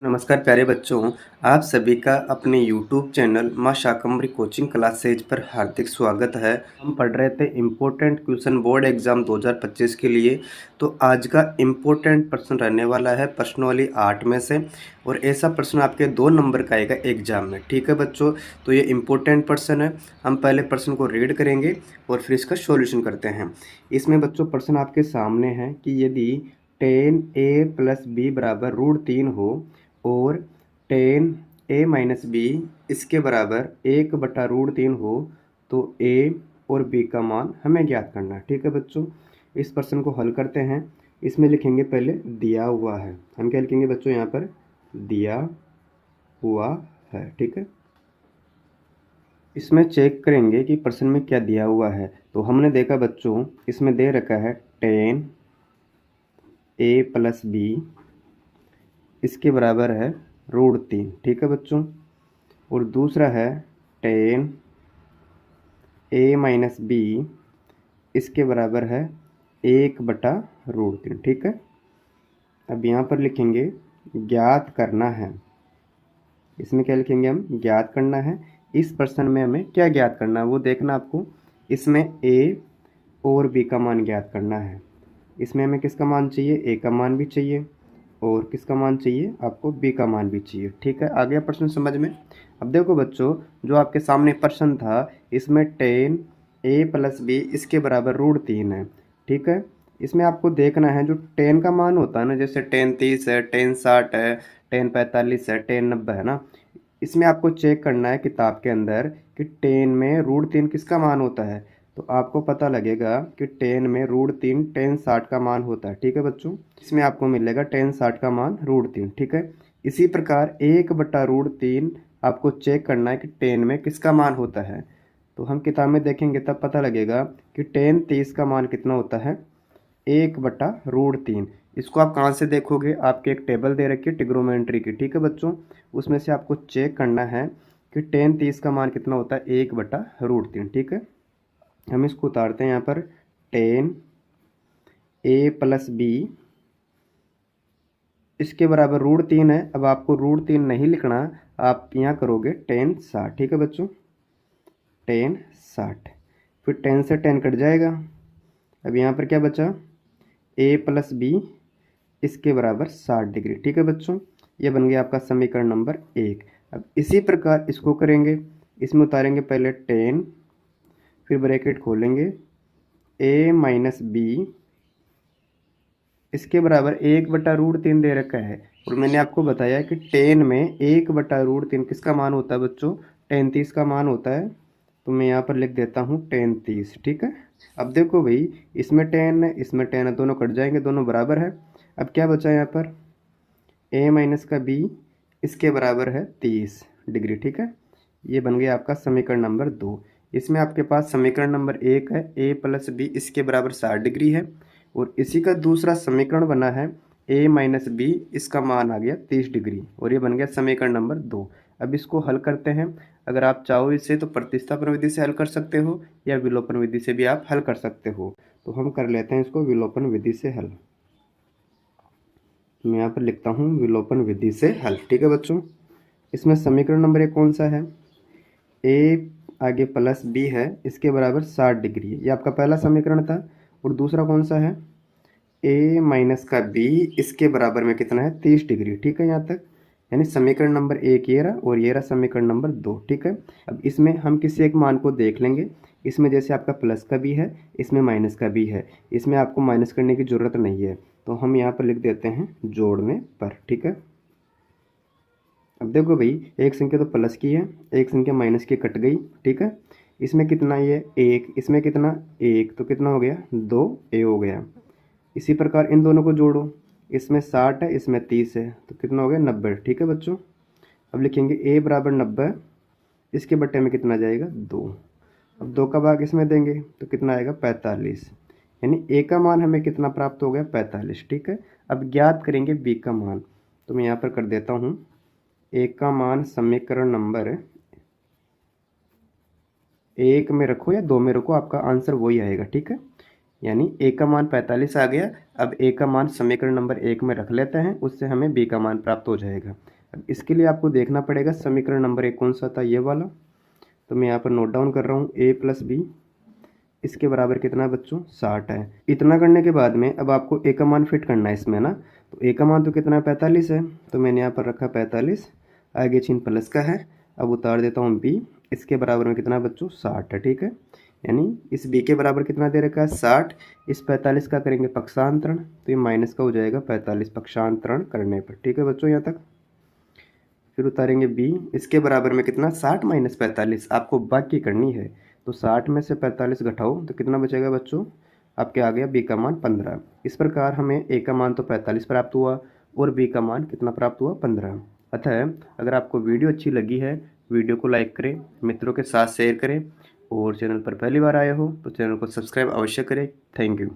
नमस्कार प्यारे बच्चों, आप सभी का अपने YouTube चैनल माँ शाकंभरी कोचिंग क्लासेज पर हार्दिक स्वागत है। हम पढ़ रहे थे इम्पोर्टेंट क्वेश्चन बोर्ड एग्ज़ाम 2025 के लिए। तो आज का इम्पोर्टेंट प्रश्न रहने वाला है प्रश्नावली 8 में से, और ऐसा प्रश्न आपके 2 नंबर का आएगा एग्जाम में। ठीक है बच्चों, तो ये इम्पोर्टेंट प्रश्न है। हम पहले प्रश्न को रीड करेंगे और फिर इसका सॉल्यूशन करते हैं। इसमें बच्चों प्रश्न आपके सामने है कि यदि 10a + b बराबर √3 हो और 10a - b इसके बराबर 1/√3 हो, तो a और b का मान हमें ज्ञात करना है। ठीक है बच्चों, इस प्रश्न को हल करते हैं। इसमें लिखेंगे पहले दिया हुआ है। हम क्या लिखेंगे बच्चों, यहाँ पर दिया हुआ है। ठीक है, इसमें चेक करेंगे कि प्रश्न में क्या दिया हुआ है। तो हमने देखा बच्चों, इसमें दे रखा है 10a + b इसके बराबर है √3। ठीक है बच्चों, और दूसरा है 10a - b इसके बराबर है 1/√3। ठीक है, अब यहाँ पर लिखेंगे ज्ञात करना है। इसमें क्या लिखेंगे, हम ज्ञात करना है। इस प्रश्न में हमें क्या ज्ञात करना है वो देखना आपको। इसमें a और b का मान ज्ञात करना है। इसमें हमें किसका मान चाहिए, a का मान भी चाहिए और किसका मान चाहिए आपको, b का मान भी चाहिए। ठीक है, आ गया प्रश्न समझ में। अब देखो बच्चों, जो आपके सामने प्रश्न था इसमें 10a + b इसके बराबर √3 है। ठीक है, इसमें आपको देखना है जो 10 का मान होता है ना, जैसे 10 30 है, 10 60 है, 10 45 है, 10 90 है ना। इसमें आपको चेक करना है किताब के अंदर कि 10 में √3 किसका मान होता है। तो आपको पता लगेगा कि 10 में √3 10 60 का मान होता है। ठीक है बच्चों, इसमें आपको मिलेगा 10 60 का मान √3। ठीक है, इसी प्रकार 1/√3 आपको चेक करना है कि 10 में किसका मान होता है। तो हम किताब में देखेंगे तब पता लगेगा कि 10 30 का मान कितना होता है, 1/√3। इसको आप कहाँ से देखोगे, आपके एक टेबल दे रखी है ट्रिग्नोमेट्री की। ठीक है बच्चों, उसमें से आपको चेक करना है कि 10 30 का मान कितना होता है, 1/√3। ठीक है, हम इसको उतारते हैं यहाँ पर 10a + b इसके बराबर √3 है। अब आपको √3 नहीं लिखना, आप यहाँ करोगे 10 60। ठीक है बच्चों, 10 60, फिर 10 से 10 कट जाएगा। अब यहाँ पर क्या बचा, a + b इसके बराबर 60 डिग्री। ठीक है बच्चों, ये बन गया आपका समीकरण नंबर 1। अब इसी प्रकार इसको करेंगे। इसमें उतारेंगे पहले 10, फिर ब्रैकेट खोलेंगे a - b इसके बराबर 1/√3 दे रखा है। और मैंने आपको बताया कि 10 में 1/√3 किसका मान होता है बच्चों, 10 30 का मान होता है। तो मैं यहाँ पर लिख देता हूँ 10 30। ठीक है, अब देखो भाई, इसमें 10 है इसमें 10 है, दोनों कट जाएंगे, दोनों बराबर है। अब क्या बचा यहाँ पर, a - का b इसके बराबर है 30 डिग्री। ठीक है, ये बन गया आपका समीकरण नंबर 2। इसमें आपके पास समीकरण नंबर 1 है a + b इसके बराबर 60 डिग्री है, और इसी का दूसरा समीकरण बना है a - b इसका मान आ गया 30 डिग्री, और ये बन गया समीकरण नंबर 2। अब इसको हल करते हैं। अगर आप चाहो इसे तो प्रतिस्थापन विधि से हल कर सकते हो या विलोपन विधि से भी आप हल कर सकते हो। तो हम कर लेते हैं इसको विलोपन विधि से हल। मैं यहाँ पर लिखता हूँ विलोपन विधि से हल। ठीक है बच्चों, इसमें समीकरण नंबर 1 कौन सा है, a आगे + b है इसके बराबर 60 डिग्री है, ये आपका पहला समीकरण था। और दूसरा कौन सा है, a - का b इसके बराबर में कितना है, 30 डिग्री। ठीक है, यहाँ तक यानी समीकरण नंबर 1 ये रहा और ये रहा समीकरण नंबर 2। ठीक है, अब इसमें हम किसी एक मान को देख लेंगे। इसमें जैसे आपका प्लस का भी है, इसमें माइनस का भी है, इसमें आपको माइनस करने की ज़रूरत नहीं है, तो हम यहाँ पर लिख देते हैं जोड़ने पर। ठीक है, अब देखो भाई, एक संख्या तो प्लस की है, एक संख्या माइनस की कट गई। ठीक है, इसमें कितना ये 1, इसमें कितना 1, तो कितना हो गया 2a हो गया। इसी प्रकार इन दोनों को जोड़ो, इसमें 60 है इसमें 30 है, तो कितना हो गया 90। ठीक है बच्चों, अब लिखेंगे a बराबर 90, इसके बट्टे में कितना जाएगा 2। अब 2 का भाग इसमें देंगे तो कितना आएगा 45, यानी a का मान हमें कितना प्राप्त हो गया 45। ठीक है, अब ज्ञात करेंगे b का मान। तो मैं यहाँ पर कर देता हूँ a का मान समीकरण नंबर 1 में रखो या 2 में रखो, आपका आंसर वही आएगा। ठीक है, यानी ए का मान 45 आ गया। अब ए का मान समीकरण नंबर 1 में रख लेते हैं, उससे हमें बी का मान प्राप्त हो जाएगा। अब इसके लिए आपको देखना पड़ेगा समीकरण नंबर 1 कौन सा था, ये वाला। तो मैं यहाँ पर नोट डाउन कर रहा हूँ, ए प्लस बी इसके बराबर कितना बच्चों, 60 है। इतना करने के बाद में अब आपको ए का मान फिट करना है इसमें ना। तो ए का मान तो कितना 45 है, तो मैंने यहाँ पर रखा 45, आगे चिन्ह प्लस का है। अब उतार देता हूँ बी, इसके बराबर में कितना बच्चों, 60 है। ठीक है, यानी इस बी के बराबर कितना दे रखा है, 60। इस 45 का करेंगे पक्षांतरण, तो ये माइनस का हो जाएगा 45 पक्षांतरण करने पर। ठीक है बच्चों, यहाँ तक। फिर उतारेंगे बी, इसके बराबर में कितना, 60 माइनस 45, आपको बाकी करनी है। तो 60 में से 45 घटाओ तो कितना बचेगा बच्चों, आपके आ गया बी का मान 15। इस प्रकार हमें ए का मान तो 45 प्राप्त हुआ और बी का मान कितना प्राप्त हुआ, 15। अतः अगर आपको वीडियो अच्छी लगी है, वीडियो को लाइक करें, मित्रों के साथ शेयर करें, और चैनल पर पहली बार आए हो तो चैनल को सब्सक्राइब अवश्य करें। Thank you.